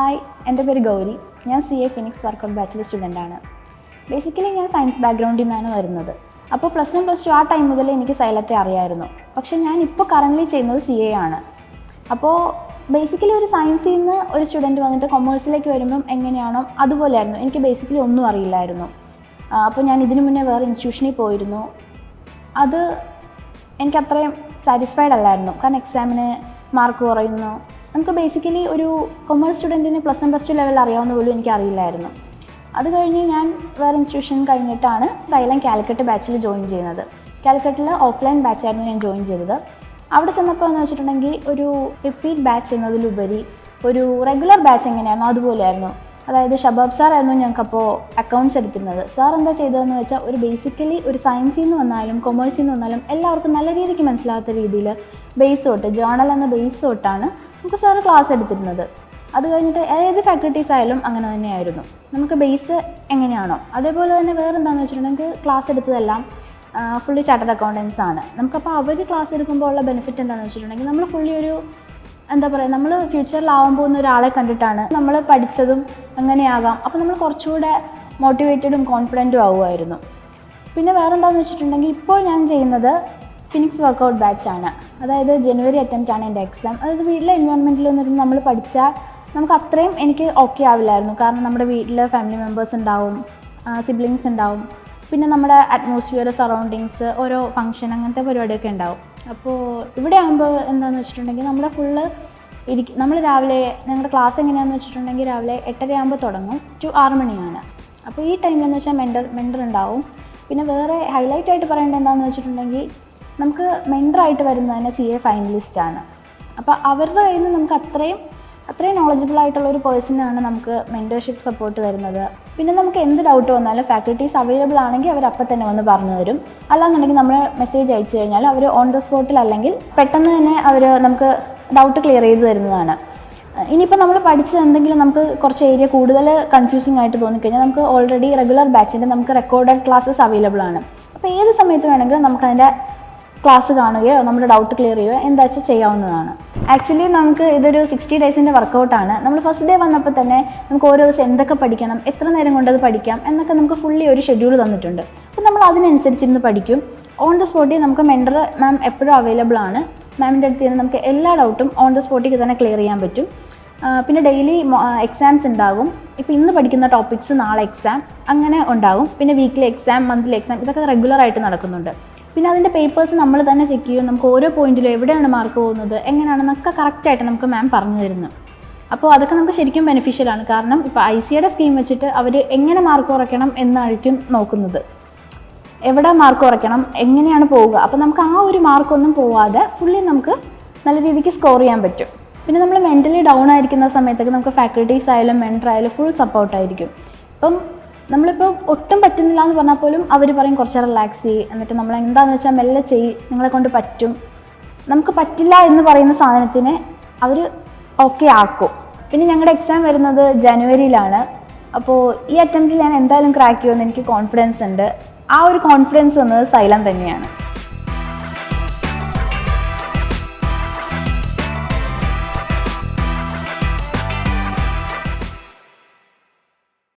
Hi, എൻ്റെ പേര് ഗൗരി. ഞാൻ CA ഫിനിക്സ് വർക്കൗട്ട് ബാച്ചിലെ സ്റ്റുഡൻ്റാണ്. ബേസിക്കലി ഞാൻ സയൻസ് ബാക്ക്ഗ്രൗണ്ടിൽ നിന്നാണ് വരുന്നത്. അപ്പോൾ +1 ആ ടൈം മുതൽ എനിക്ക് സൈലത്തെ അറിയായിരുന്നു. പക്ഷേ ഞാൻ ഇപ്പോൾ കറൻ്റ്ലി ചെയ്യുന്നത് CA ആണ്. അപ്പോൾ ബേസിക്കലി ഒരു സയൻസിൽ നിന്ന് ഒരു സ്റ്റുഡൻറ്റ് വന്നിട്ട് കൊമേഴ്സിലേക്ക് വരുമ്പം എങ്ങനെയാണോ അതുപോലെയായിരുന്നു. എനിക്ക് ബേസിക്കലി ഒന്നും അറിയില്ലായിരുന്നു. അപ്പോൾ ഞാൻ ഇതിനു മുന്നേ വേറെ ഇൻസ്റ്റിറ്റ്യൂഷനിൽ പോയിരുന്നു. അത് എനിക്കത്രയും സാറ്റിസ്ഫൈഡ് അല്ലായിരുന്നു. കാരണം എക്സാമിന് മാർക്ക് കുറയുന്നു. നമുക്ക് ബേസിക്കലി ഒരു കൊമേഴ്സ് സ്റ്റുഡൻറ്റിന് +1 +2 ലെവൽ അറിയാവുന്ന പോലും എനിക്ക് അറിയില്ലായിരുന്നു. അത് കഴിഞ്ഞ് ഞാൻ വേറെ ഇൻസ്റ്റിറ്റ്യൂഷൻ കഴിഞ്ഞിട്ടാണ് സൈലം കാലിക്കറ്റ് ബാച്ചിൽ ജോയിൻ ചെയ്യുന്നത്. കാലിക്കറ്റിൽ ഓഫ്ലൈൻ ബാച്ചായിരുന്നു ഞാൻ ജോയിൻ ചെയ്തത്. അവിടെ ചെന്നപ്പോൾ എന്ന് വെച്ചിട്ടുണ്ടെങ്കിൽ ഒരു റിപ്പീറ്റ് ബാച്ച് എന്നതിലുപരി ഒരു റെഗുലർ ബാച്ച് എങ്ങനെയായിരുന്നു അതുപോലെയായിരുന്നു. അതായത് ഷബാബ് സാറായിരുന്നു ഞങ്ങൾക്കപ്പോൾ അക്കൗണ്ട്സ് എടുക്കുന്നത്. സാർ എന്താ ചെയ്തതെന്ന് വെച്ചാൽ ഒരു ബേസിക്കലി ഒരു സയൻസിൽ നിന്ന് വന്നാലും കൊമേഴ്സിൽ നിന്ന് വന്നാലും എല്ലാവർക്കും നല്ല രീതിക്ക് മനസ്സിലാത്ത രീതിയിൽ ബേസ് തൊട്ട് ജേർണൽ എന്ന ബേസ് തൊട്ടാണ് നമുക്ക് സാറ് ക്ലാസ് എടുത്തിരുന്നത്. അത് കഴിഞ്ഞിട്ട് ഏത് ഫാക്കൽറ്റീസ് ആയാലും അങ്ങനെ തന്നെയായിരുന്നു. നമുക്ക് ബേസ് എങ്ങനെയാണോ അതേപോലെ തന്നെ വേറെ എന്താണെന്ന് വെച്ചിട്ടുണ്ടെങ്കിൽ ക്ലാസ് എടുത്തതെല്ലാം ഫുള്ളി ചാർട്ടേഡ് അക്കൗണ്ടൻസ് ആണ്. നമുക്കപ്പോൾ അവർ ക്ലാസ് എടുക്കുമ്പോൾ ഉള്ള ബെനിഫിറ്റ് എന്താണെന്ന് വെച്ചിട്ടുണ്ടെങ്കിൽ നമ്മൾ ഫുള്ളി ഒരു എന്താ പറയുക, നമ്മൾ ഫ്യൂച്ചറിലാവാൻ പോകുന്ന ഒരാളെ കണ്ടിട്ടാണ് നമ്മൾ പഠിച്ചതും അങ്ങനെയാകാം. അപ്പോൾ നമ്മൾ കുറച്ചുകൂടെ മോട്ടിവേറ്റഡും കോൺഫിഡൻറ്റും ആവുമായിരുന്നു. പിന്നെ വേറെ എന്താണെന്ന് വെച്ചിട്ടുണ്ടെങ്കിൽ ഇപ്പോൾ ഞാൻ ചെയ്യുന്നത് ഫിനിക്സ് വർക്കൗട്ട് ബാച്ചാണ്. അതായത് ജനുവരി അറ്റംപ്റ്റ് ആണ് എൻ്റെ എക്സാം. അതായത് വീട്ടിലെ എൻവയോൺമെൻറ്റിലൊന്നും നമ്മൾ പഠിച്ചാൽ നമുക്ക് അത്രയും എനിക്ക് ഓക്കെ ആവില്ലായിരുന്നു. കാരണം നമ്മുടെ വീട്ടിൽ ഫാമിലി മെമ്പേഴ്സ് ഉണ്ടാവും, സിബ്ലിങ്സ് ഉണ്ടാവും, പിന്നെ നമ്മുടെ അറ്റ്മോസ്ഫിയർ, സറൗണ്ടിങ്സ്, ഓരോ ഫംഗ്ഷൻ അങ്ങനത്തെ പരിപാടിയൊക്കെ ഉണ്ടാവും. അപ്പോൾ ഇവിടെ ആകുമ്പോൾ എന്താണെന്ന് വെച്ചിട്ടുണ്ടെങ്കിൽ നമ്മൾ രാവിലെ ഞങ്ങളുടെ ക്ലാസ് എങ്ങനെയാണെന്ന് വെച്ചിട്ടുണ്ടെങ്കിൽ രാവിലെ 8:30 ആകുമ്പോൾ തുടങ്ങും, 6 മണിയാണ്. അപ്പോൾ ഈ ടൈമിലെന്ന് വെച്ചാൽ മെൻറ്റർ ഉണ്ടാവും. പിന്നെ വേറെ ഹൈലൈറ്റ് ആയിട്ട് പറയേണ്ടത് എന്താണെന്ന് വെച്ചിട്ടുണ്ടെങ്കിൽ നമുക്ക് മെൻറ്ററായിട്ട് വരുന്നത് തന്നെ CA ഫൈനലിസ്റ്റാണ്. അപ്പോൾ അവരുടെ കയ്യിൽ നിന്ന് നമുക്ക് അത്രയും നോളജബിൾ ആയിട്ടുള്ള ഒരു പേഴ്സണാണ് നമുക്ക് മെൻറ്റർഷിപ്പ് സപ്പോർട്ട് തരുന്നത്. പിന്നെ നമുക്ക് എന്ത് ഡൗട്ട് വന്നാലും ഫാക്കൽറ്റീസ് അവൈലബിൾ ആണെങ്കിൽ അവർ അപ്പം തന്നെ വന്ന് പറഞ്ഞു തരും. അല്ലാന്നുണ്ടെങ്കിൽ നമ്മൾ മെസ്സേജ് അയച്ചു കഴിഞ്ഞാൽ അവർ ഓൺ ദ സ്പോട്ടിൽ അല്ലെങ്കിൽ പെട്ടെന്ന് തന്നെ അവർ നമുക്ക് ഡൗട്ട് ക്ലിയർ ചെയ്ത് തരുന്നതാണ്. ഇനിയിപ്പോൾ നമ്മൾ പഠിച്ചത് എന്തെങ്കിലും നമുക്ക് കുറച്ച് ഏരിയ കൂടുതൽ കൺഫ്യൂസിങ് ആയിട്ട് തോന്നിക്കഴിഞ്ഞാൽ നമുക്ക് ഓൾറെഡി റെഗുലർ ബാച്ചിൻ്റെ നമുക്ക് റെക്കോർഡഡ് ക്ലാസ്സസ് അവൈലബിൾ ആണ്. അപ്പോൾ ഏത് സമയത്ത് വേണമെങ്കിലും നമുക്കതിൻ്റെ ക്ലാസ് കാണുകയോ നമ്മുടെ ഡൗട്ട് ക്ലിയർ ചെയ്യുകയോ എന്താ വെച്ചാൽ ചെയ്യാവുന്നതാണ്. ആക്ച്വലി നമുക്ക് ഇതൊരു 60 ഡേയ്സിൻ്റെ വർക്കൗട്ടാണ്. നമ്മൾ ഫസ്റ്റ് ഡേ വന്നപ്പോൾ തന്നെ നമുക്ക് ഓരോ ദിവസം എന്തൊക്കെ പഠിക്കണം, എത്ര നേരം കൊണ്ടത് പഠിക്കാം എന്നൊക്കെ നമുക്ക് ഫുള്ളി ഒരു ഷെഡ്യൂൾ തന്നിട്ടുണ്ട്. അപ്പോൾ നമ്മൾ അതിനനുസരിച്ചിരുന്ന് പഠിക്കും. ഓൺ ദ സ്പോട്ടിൽ നമുക്ക് മെൻറ്റർ മാം എപ്പോഴും അവൈലബിൾ ആണ്. മാമിൻ്റെ അടുത്ത് നിന്ന് നമുക്ക് എല്ലാ ഡൗട്ടും ഓൺ ദ സ്പോട്ടിൽ തന്നെ ക്ലിയർ ചെയ്യാൻ പറ്റും. പിന്നെ ഡെയിലി എക്സാംസ് ഉണ്ടാകും. ഇപ്പോൾ ഇന്ന് പഠിക്കുന്ന ടോപ്പിക്സ് നാളെ എക്സാം അങ്ങനെ ഉണ്ടാകും. പിന്നെ വീക്ക്ലി എക്സാം, മന്ത്ലി എക്സാം ഇതൊക്കെ റെഗുലറായിട്ട് നടക്കുന്നുണ്ട്. പിന്നെ അതിൻ്റെ പേപ്പേഴ്സ് നമ്മൾ തന്നെ ചെക്ക് ചെയ്യും. നമുക്ക് ഓരോ പോയിന്റിലും എവിടെയാണ് മാർക്ക് പോകുന്നത്, എങ്ങനെയാണെന്നൊക്കെ കറക്റ്റായിട്ട് നമുക്ക് മാം പറഞ്ഞു തരുന്നു. അപ്പോൾ അതൊക്കെ നമുക്ക് ശരിക്കും ബെനിഫിഷ്യലാണ്. കാരണം ഇപ്പോൾ ICAയുടെ സ്കീം വെച്ചിട്ട് അവർ എങ്ങനെ മാർക്ക് കുറയ്ക്കണം എന്നായിരിക്കും നോക്കുന്നത്. എവിടെ മാർക്ക് കുറയ്ക്കണം, എങ്ങനെയാണ് പോവുക. അപ്പോൾ നമുക്ക് ആ ഒരു മാർക്കൊന്നും പോവാതെ ഫുള്ളി നമുക്ക് നല്ല രീതിക്ക് സ്കോർ ചെയ്യാൻ പറ്റും. പിന്നെ നമ്മൾ മെൻ്റലി ഡൗൺ ആയിരിക്കുന്ന സമയത്തൊക്കെ നമുക്ക് ഫാക്കൽറ്റീസ് ആയാലും മെൻറ്റർ ആയാലും ഫുൾ സപ്പോർട്ടായിരിക്കും. ഇപ്പം നമ്മളിപ്പോൾ ഒട്ടും പറ്റുന്നില്ല എന്ന് പറഞ്ഞാൽ പോലും അവർ പറയും കുറച്ച് റിലാക്സ് ചെയ്യും. എന്നിട്ട് നമ്മൾ എന്താണെന്ന് വെച്ചാൽ മെല്ലെ നിങ്ങളെ കൊണ്ട് പറ്റും. നമുക്ക് പറ്റില്ല എന്ന് പറയുന്ന സാധനത്തിനെ അവർ ഓക്കെ ആക്കും. പിന്നെ ഞങ്ങളുടെ എക്സാം വരുന്നത് ജനുവരിയിലാണ്. അപ്പോൾ ഈ അറ്റംപ്റ്റിൽ ഞാൻ എന്തായാലും ക്രാക്ക് ചെയ്യുമെന്ന് എനിക്ക് കോൺഫിഡൻസ് ഉണ്ട്. ആ ഒരു കോൺഫിഡൻസ് വന്നത് സൈലം തന്നെയാണ്.